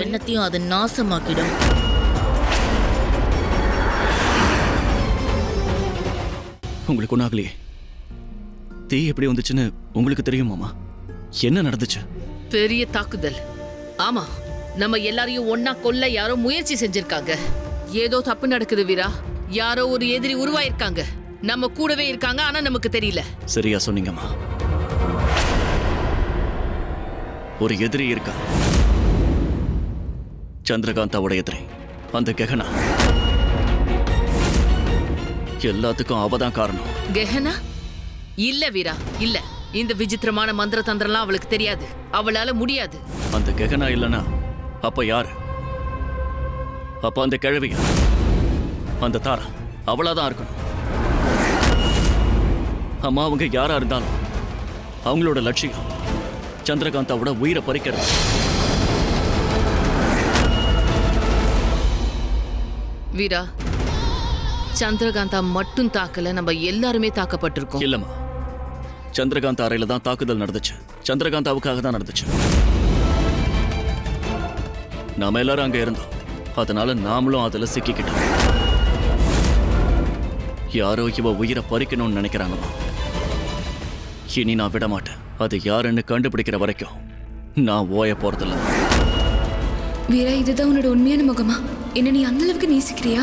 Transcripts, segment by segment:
எண்ணத்தையும் அது நாசமாக்கிடும். உங்களுக்கு ஒன்றாகலையே? தீ எப்படி வந்துச்சுன்னு உங்களுக்கு தெரியுமாமா? என்ன நடந்துச்சு? பெரிய தாக்குதல். ஆமா, நம்ம எல்லாரையும் ஒன்னா கொல்ல யாரோ முயற்சி செஞ்சிருக்காங்க. ஏதோ தப்பு நடக்குது வீரா. யாரோ ஒரு எதிரி உருவாயிருக்காங்க. நம்ம கூடவே இருக்காங்க, ஆனா நமக்கு தெரியல. சரியா சொன்னீங்கம்மா. ஒரு எதிரி இருக்கா. சந்திரகாந்தாவோட எதிரி, அந்த கெஹனா. எல்லாத்துக்கும் அவதான் காரணம். கெஹனா? இல்ல வீரா, இல்ல. இந்த விசித்திரமான மந்திர தந்திரம்லாம் அவளுக்கு தெரியாது. அவளால முடியாது. அந்த கெஹனா இல்லனா அப்ப யாரு? அப்ப அந்த கிழவியா, அந்த தாரா, அவளாதான் இருக்கணும். அம்மா, அவங்க யாரா இருந்தாலும் அவங்களோட லட்சியம் சந்திரகாந்தாவோட உயிரை பறிக்கிறது. வீரா, சந்திரகாந்தா மட்டும் தாக்கல, நம்ம எல்லாருமே தாக்கப்பட்டிருக்கோம். இல்லம்மா, சந்திரகாந்த் அறையில தான் தாக்குதல் நடந்துச்சு. சந்திரகாந்தாவுக்காக தான் நடந்துச்சு. நாம எல்லாரும் அங்க இருந்தோம். அதனால நாமளும் அதுல சிக்கிக்கிட்டோம். யாரோ இவ உயிரை பறிக்கணும்னு நினைக்கிறாங்கம்மா. இனி நான் விட மாட்டேன். அது யாருன்னு கண்டுபிடிக்கிற வரைக்கும் நான் ஓய போறதில்ல. வீரா, இதுதான் உன்னோட உண்மையான முகமா? என்ன நீ அந்த அளவுக்கு நேசிக்கிறியா?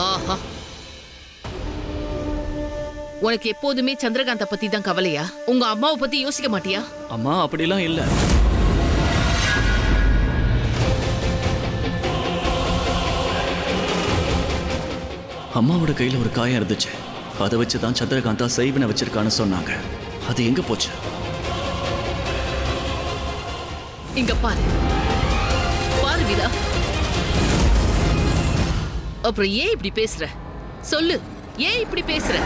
ஆஹா, உனக்கு எப்போதுமே சந்திரகாந்த பத்தி தான் கவலையா? உங்க அம்மாவை பத்தி யோசிக்க மாட்டியா? அம்மா, அப்படிலாம் இல்ல. அம்மாவோட கையில ஒரு காயம் இருந்துச்சு. அதை வச்சுதான் சந்திரகாந்தா செய்வினை வச்சிருக்கான்னு சொன்னாங்க. அது எங்க போச்சு? இங்க பாரு, பாரு வீரா. அப்புறம் ஏன் இப்படி பேசுற? சொல்லு, ஏன் இப்படி பேசுற?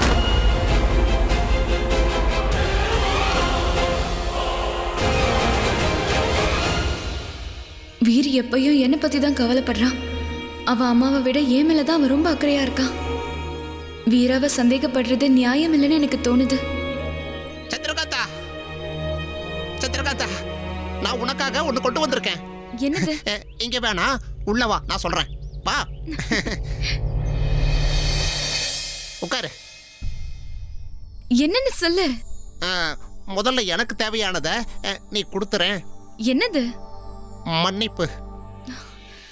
வீர் எப்பயும் என்னை பத்தி தான் கவலைப்படுறான். அவ அம்மாவை விட என் மேலதான் அவன் ரொம்ப அக்கறையா இருக்கான். வீராவை சந்தேகப்படுறது நியாயம் இல்லைன்னு எனக்கு தோணுது. சந்திரகாந்தா, சந்திரகாந்தா, நான் உனக்காக ஒண்ணு கொண்டு வந்திருக்கேன். என்னது? இங்க வேணா, உள்ள வா, நான் சொல்றேன். வா, உட்காரு. என்னன்னு சொல்லு. முதல்ல எனக்கு தேவையானத நீ கொடுத்துறேன். என்னது? மன்னிப்பு.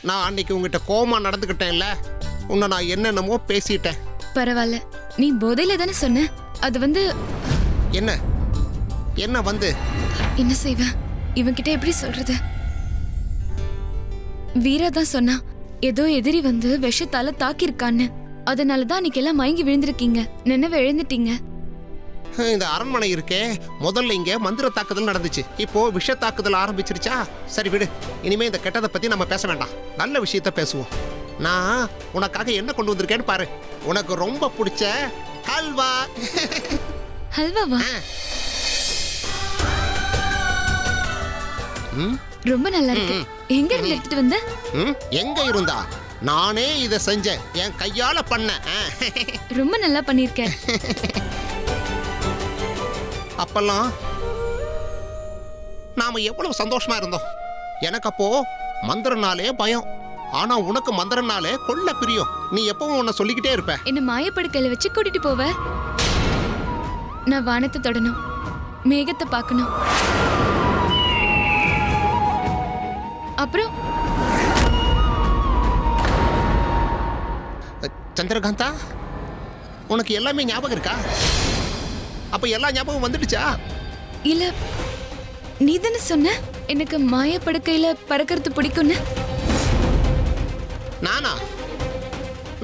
நான் அன்னைக்கு உங்ககிட்ட கோவமா நடந்துக்கிட்டேன்ல, உன்னை நான் என்னென்னமோ பேசிட்டேன். பரவாயில்ல, நீ போதையில தானே சொன்ன. அது வந்து என்ன என்ன வந்து என்ன செய்வ? இவன்கிட்ட எப்படி சொல்றது? வீரா தான் சொன்னா, ஏதோ எதிரி வந்து விஷத்தால தாக்கியிருக்கான்னு. அதனாலதான் அன்னைக்கு எல்லாம் மயங்கி விழுந்திருக்கீங்க, நினைவு எழுந்துட்டீங்க. இந்த அரண்மனை இருக்கே, முதல்ல இங்க மந்திர தாக்குதல் நடந்துச்சு. இப்போ விஷ தாக்குதல் ஆரம்பிச்சிருச்சா? சரி விடு, இனிமே இந்த கெட்டதை பத்தி நம்ம பேச வேண்டாம். நல்ல விஷயத்த பேசுவோம். நான் உனக்காக என்ன கொண்டு வந்திருக்கேன்னு பாரு. உனக்கு ரொம்ப பிடிச்ச ஹல்வா. ஹல்வாவா? ரொம்ப நல்லா இருக்கு. எங்க இருந்து எடுத்துட்டு வந்த? எங்க இருந்தா? நானே இத செஞ்சேன், என் கையால பண்ண. ரொம்ப நல்லா பண்ணிருக்க. அப்பெல்லாம் நாம எவ்வளவு சந்தோஷமா இருந்தோம். எனக்கு அப்போ மந்திரனாலே பயம். ஆனா உனக்கு மந்திரனாலே கொள்ள பிரியம். நீ எப்பவும் உன்னை சொல்லிக்கிட்டே இருப்ப. என்ன மாயப்படுக்கையில வச்சு கூட்டிட்டு போவ. நான் வானத்தை தொடணும், மேகத்தை பார்க்கணும். அப்புறம் சந்திரகாந்தா, உனக்கு எல்லாமே ஞாபகம் இருக்கா? அப்ப எல்லா ஞாபகம் வந்துடுச்சா? இல்ல, நீ தானே சொன்ன எனக்கு மாயப்படுக்கையில பறக்கிறது பிடிக்கும்னு. நானா?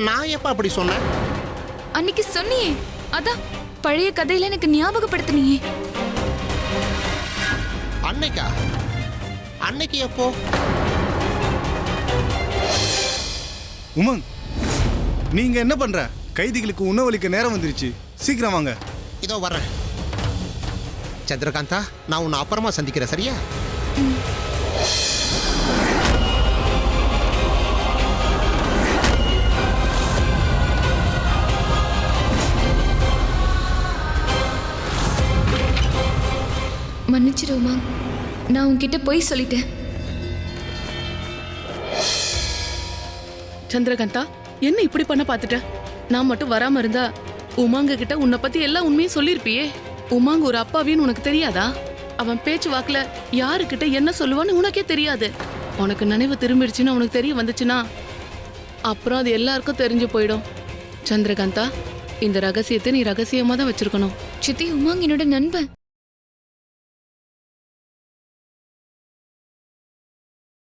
நான் எப்ப அப்படி சொன்னேன்? அன்னைக்கு சொன்னியே, அதான் பழைய கதையில எனக்கு ஞாபகப்படுத்தினியே. அன்னைக்கா? அன்னைக்கு எப்போ? உமங், நீங்க என்ன பண்ற? கைதிகளுக்கு உணவளிக்க நேரம் வந்துருச்சு, சீக்கிரம் வாங்க. இதோ வர்றேன். சந்திரகாந்தா, நான் உன்னை அப்புறமா சந்திக்கிறேன், சரியா? மன்னிச்சிடுமா, நான் உன்கிட்ட போய் சொல்லிட்டேன். சந்திரகாந்தா, என்ன இப்படி பண்ண பாத்துட்ட? நான் மட்டும் வராம இருந்தா உமாங்க கிட்ட உன்னை பத்தி எல்லா உண்மையும் சொல்லிருப்பியே. உமாங்க ஒரு அப்பாவின்னு உனக்கு தெரியாதா? அவன் பேச்சு வாக்குல யாருக்கிட்ட என்ன சொல்லுவான்னு உனக்கே தெரியாது. உனக்கு நினைவு திரும்பிடுச்சுன்னு உனக்கு தெரிய வந்துச்சுன்னா அப்புறம் அது எல்லாருக்கும் தெரிஞ்சு போயிடும். சந்திரகாந்தா, இந்த ரகசியத்தை நீ ரகசியமா தான் வச்சிருக்கணும். சித்தி, உமாங்க என்னோட நண்பன்.